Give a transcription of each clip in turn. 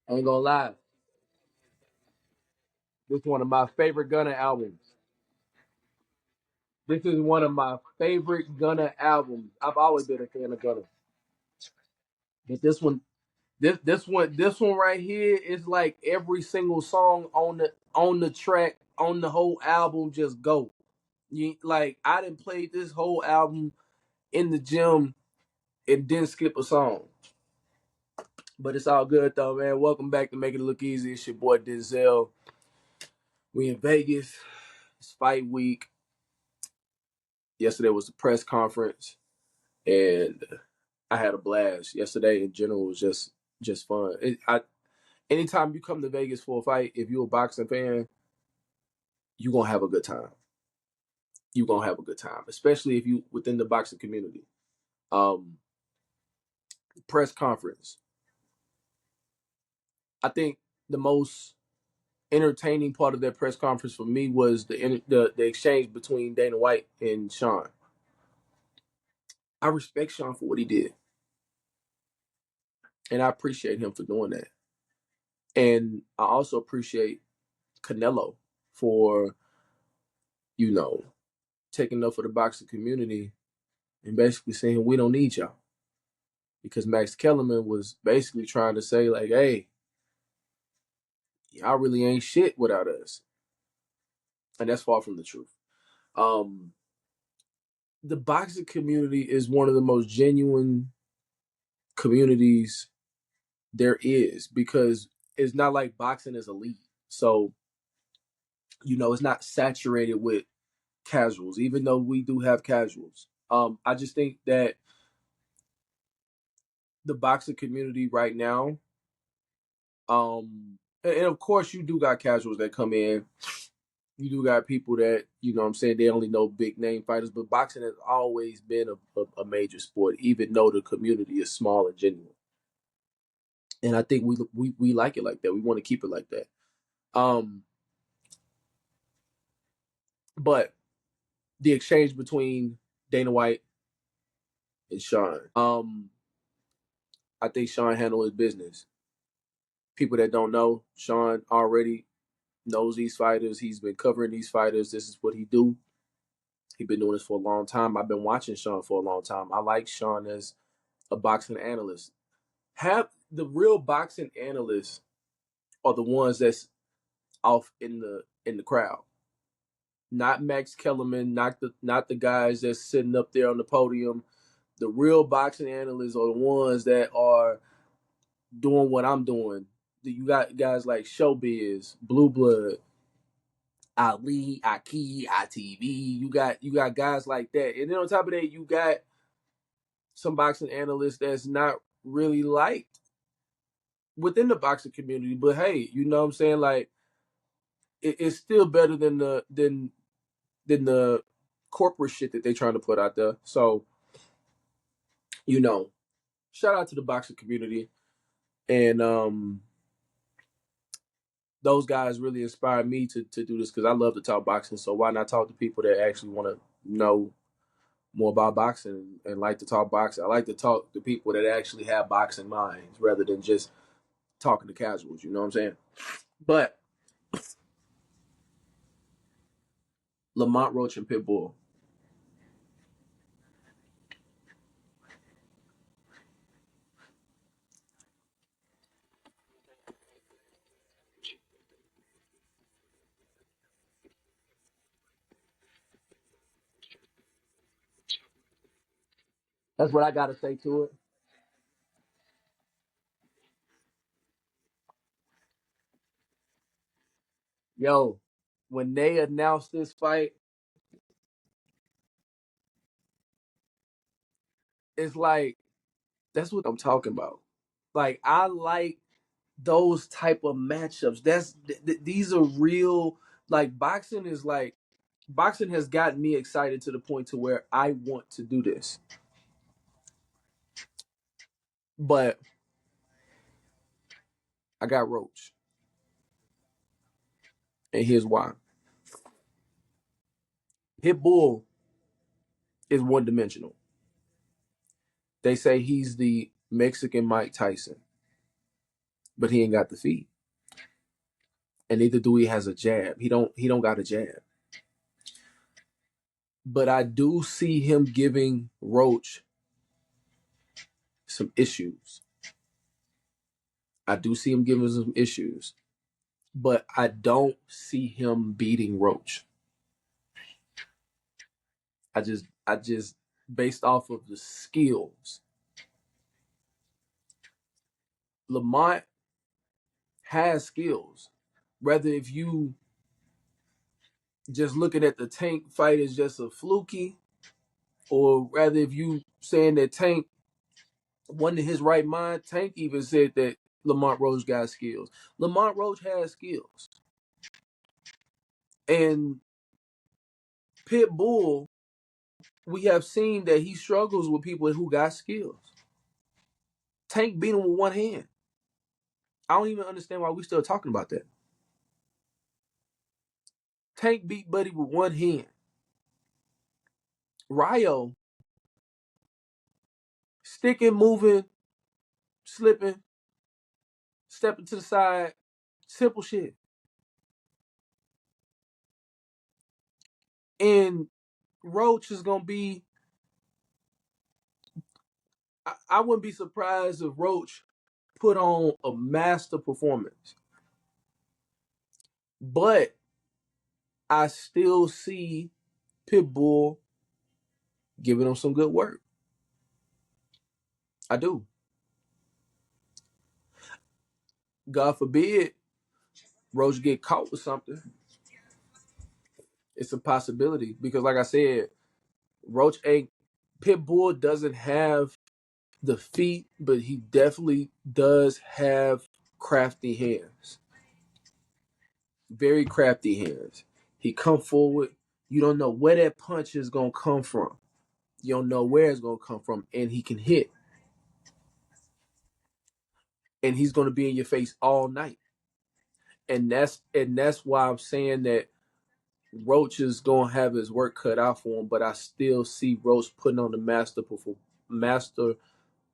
I ain't gonna lie. This is one of my favorite Gunna albums. This is one of my favorite Gunna albums. I've always been a fan of Gunna. But this one right here is like every single song on the track on the whole album just go. Like I didn't play this whole album in the gym and didn't skip a song. But it's all good though, man. Welcome back to Make It Look Easy. It's your boy Denzel. We in Vegas. It's fight week. Yesterday was the press conference, and I had a blast. Yesterday in general was just fun. Anytime you come to Vegas for a fight, if you're a boxing fan, you're gonna have a good time. You're gonna have a good time, especially if you within the boxing community. Um, Press conference. I think the most entertaining part of that press conference for me was the exchange between Dana White and Sean. I respect Sean for what he did, and I appreciate him for doing that. And I also appreciate Canelo for you know taking up for the boxing community and basically saying we don't need y'all because Max Kellerman was basically trying to say like, hey, y'all really ain't shit without us, and that's far from the truth. Um, the boxing community is one of the most genuine communities there is because it's not like boxing is elite. So, it's not saturated with casuals, even though we do have casuals. I just think that the boxing community right now, and of course you do got casuals that come in. You do got people that, what I'm saying, they only know big name fighters, but boxing has always been a major sport, even though the community is small and genuine. And I think we like it like that. We want to keep it like that. Um, but the exchange between Dana White and Sean, I think Sean handled his business. People that don't know, Sean already knows these fighters. He's been covering these fighters. This is what he do. He's been doing this for a long time. I've been watching Sean for a long time. I like Sean as a boxing analyst. Have the real boxing analysts are the ones that's off in the crowd. Not Max Kellerman, not the guys that's sitting up there on the podium. The real boxing analysts are the ones that are doing what I'm doing. You got guys like Showbiz, Blue Blood, Ali, Aki, ITV. You got guys like that, and then on top of that, you got some boxing analysts that's not really liked within the boxing community. But hey, you know what I'm saying? Like it's still better than the corporate shit that they're trying to put out there. So you know, shout out to the boxing community, and those guys really inspired me to do this because I love to talk boxing. So why not talk to people that actually want to know more about boxing and like to talk boxing? I like to talk to people that actually have boxing minds rather than just talking to casuals. You know what I'm saying? But Lamont, Roach, and Pitbull. That's what I got to say to it. Yo, when they announced this fight, it's like that's what I'm talking about. Like I like those type of matchups. These are real. Like boxing has gotten me excited to the point to where I want to do this. But I got Roach, and here's why. Pitbull is one dimensional. They say he's the Mexican Mike Tyson. but he ain't got the feet, and neither do he has a jab. He don't got a jab. But I do see him giving Roach some issues. I do see him giving some issues, but I don't see him beating Roach. I just based off of the skills. Lamont has skills. Whether if you just looking at the Tank fight as just a fluky, or rather if you saying that Tank wasn't in his right mind, Tank even said that Lamont Roach got skills. Lamont Roach has skills. And Pitbull, we have seen that he struggles with people who got skills. Tank beat him with one hand. I don't even understand why we still talking about that. Tank beat Buddy with one hand. Ryo, sticking, moving, slipping, stepping to the side, simple shit. And Roach is gonna be. I wouldn't be surprised if Roach put on a master performance, but I still see Pitbull giving him some good work. I do. God forbid Roach get caught with something. It's a possibility because, like I said, Roach ain't Pitbull doesn't have the feet, but he definitely does have crafty hands. Very crafty hands. He come forward. You don't know where that punch is gonna come from. You don't know where it's gonna come from, and he can hit. And he's gonna be in your face all night. And that's why I'm saying that Roach is gonna have his work cut out for him, but I still see Roach putting on the master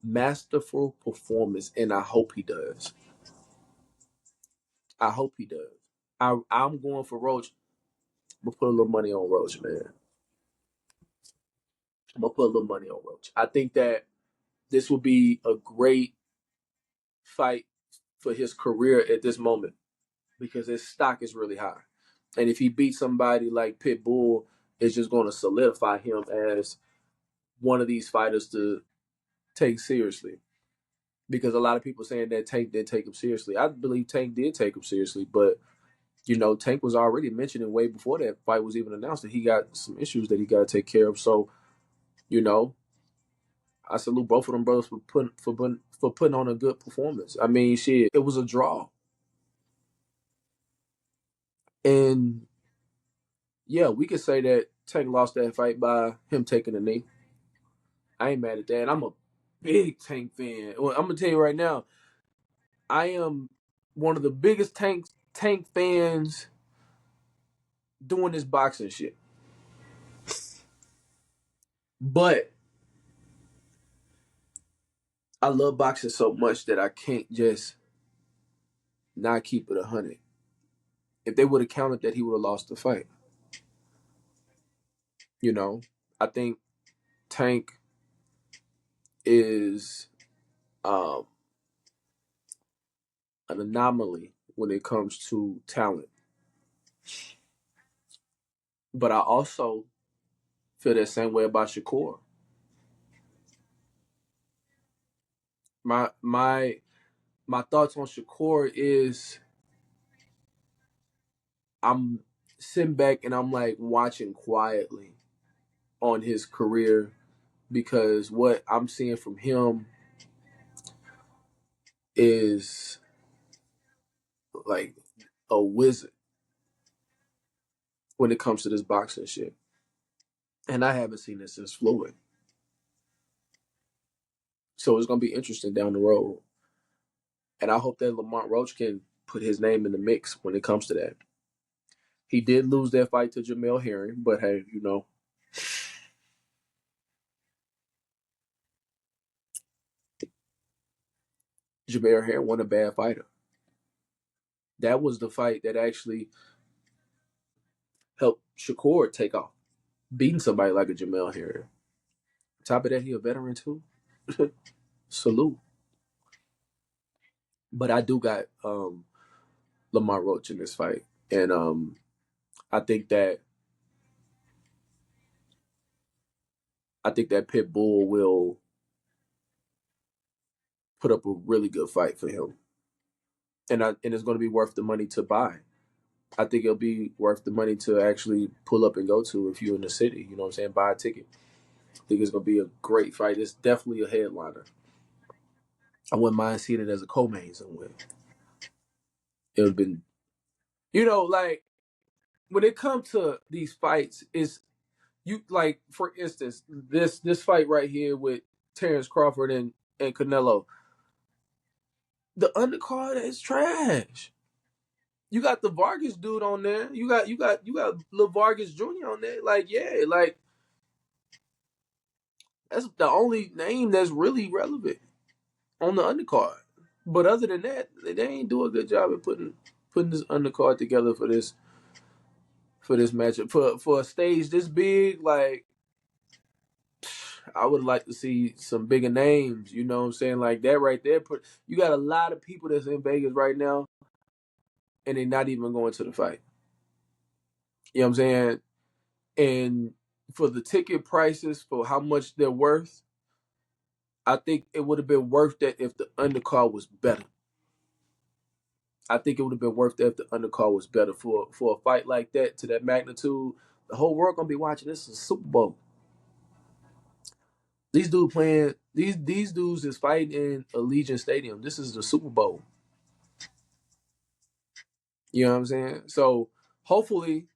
masterful performance, and I hope he does. I hope he does. I'm going for Roach. I'm gonna put a little money on Roach, man. I'm gonna put a little money on Roach. I think that this will be a great fight for his career at this moment because his stock is really high. And if he beats somebody like Pitbull, it's just going to solidify him as one of these fighters to take seriously. Because a lot of people saying that Tank didn't take him seriously. I believe Tank did take him seriously, but Tank was already mentioning way before that fight was even announced that he got some issues that he got to take care of. So, you know, I salute both of them brothers for putting on a good performance. I mean, shit, it was a draw, and yeah, we could say that Tank lost that fight by him taking a knee. I ain't mad at that. I'm a big Tank fan. Well, I'm gonna tell you right now, I am one of the biggest Tank fans doing this boxing shit. But I love boxing so much that I can't just not keep it 100. If they would have counted that, he would have lost the fight. You know, I think Tank is um, an anomaly when it comes to talent. But I also feel that same way about Shakur. My thoughts on Shakur is I'm sitting back and I'm like watching quietly on his career because what I'm seeing from him is like a wizard when it comes to this boxing shit. And I haven't seen this since Floyd. So it's gonna be interesting down the road. And I hope that Lamont Roach can put his name in the mix when it comes to that. He did lose that fight to Jamel Herring, but hey, Jamel Herring wasn't a bad fighter. That was the fight that actually helped Shakur take off, beating somebody like a Jamel Herring. Top of that, he a veteran too. Salute. But I do got Lamont Roach in this fight, and I think that Pitbull will put up a really good fight for him, and it's going to be worth the money to buy. I think it'll be worth the money to actually pull up and go to if you're in the city. You know what I'm saying? Buy a ticket. I think it's going to be a great fight. It's definitely a headliner. I wouldn't mind seeing it as a co-main somewhere. It would have been, like when it comes to these fights, it's you like for instance this fight right here with Terrence Crawford and Canelo. The undercard is trash. You got the Vargas dude on there. You got Lil Vargas Jr. on there. Like, yeah, like that's the only name that's really relevant on the undercard. But other than that, they ain't do a good job of putting this undercard together for this matchup. For a stage this big, like I would like to see some bigger names. You know what I'm saying? Like that right there. You got a lot of people that's in Vegas right now, and they're not even going to the fight. You know what I'm saying? And for the ticket prices, for how much they're worth, I think it would have been worth that if the undercard was better. I think it would have been worth that if the undercard was better for a fight like that to that magnitude. The whole world gonna be watching. This is a Super Bowl. These dudes playing. These dudes is fighting in Allegiant Stadium. This is the Super Bowl. You know what I'm saying? So hopefully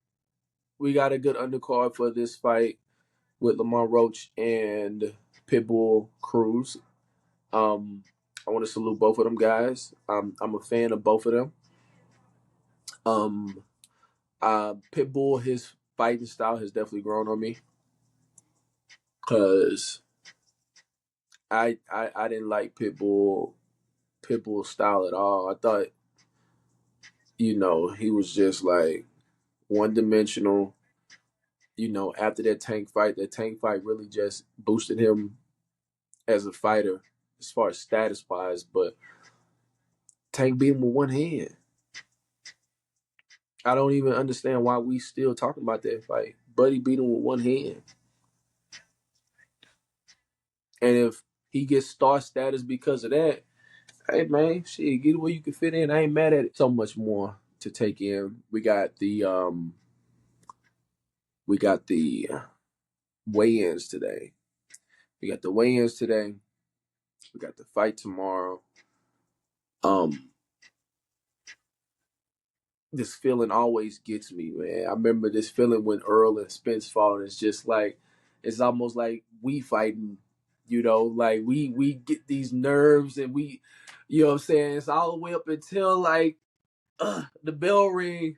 we got a good undercard for this fight with Lamont Roach and Pitbull Cruz. I want to salute both of them guys. I'm a fan of both of them. Um, Pitbull, his fighting style has definitely grown on me because I didn't like Pitbull's style at all. I thought he was just like one dimensional. After that Tank fight really just boosted him as a fighter as far as status wise. But Tank beat him with one hand. I don't even understand why we still talking about that fight. Buddy beat him with one hand. And if he gets star status because of that, hey man, shit, get it where you can fit in. I ain't mad at it. So much more to take in. We got the weigh-ins today. We got the weigh-ins today. We got the fight tomorrow. This feeling always gets me, man. I remember this feeling when Earl and Spence fought. It's just like it's almost like we fighting, like we get these nerves and we, you know what I'm saying? It's all the way up until like the bell ring.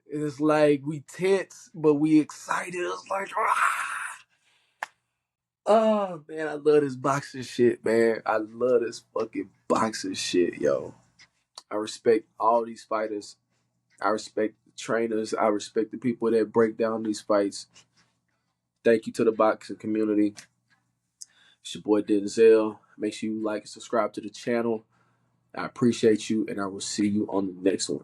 It's like we tense, but we excited. It's like, oh man, I love this boxing shit, man. I love this fucking boxing shit, yo. I respect all these fighters. I respect the trainers. I respect the people that break down these fights. Thank you to the boxing community. It's your boy Denzel. Make sure you like and subscribe to the channel. I appreciate you, and I will see you on the next one.